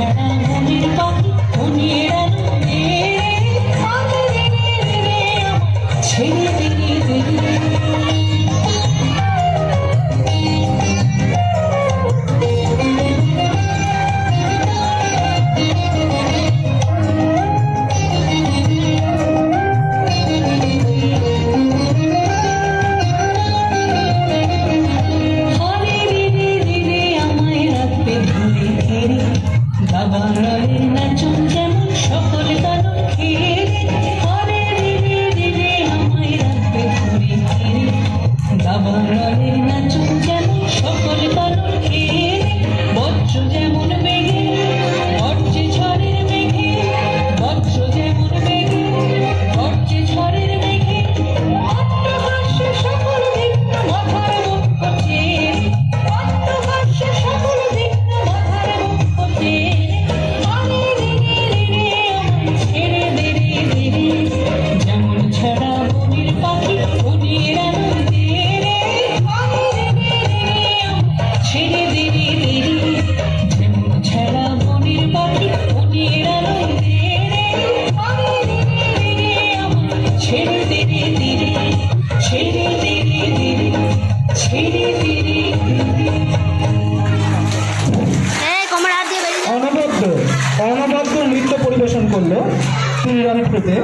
ছাড়া মনের পাখি উনিয়ে ছেড়ে দিয়ে দিলে দাবারের নাচন যেমন সকল কানন খেয়ে হরে রে রে রে আমায় রাখবে ধরে ঘিরে দাবারের নাচন যেমন সকল কানন খেয়ে বজ্র যেমন বেগে বজ্রে ঝড়ের মেঘে বজ্র যেমন বেগে বজ্রে ঝড়ের মেঘে অট্টহাস্য সকল ভিন্ন মাথার মুখ চেয়ে অট্টহাস্য সকল ভিন্ন মাথার মুখ চেয়ে অনবদ্য নৃত্য পরিবেশন করলো শ্রীরামপুরতে।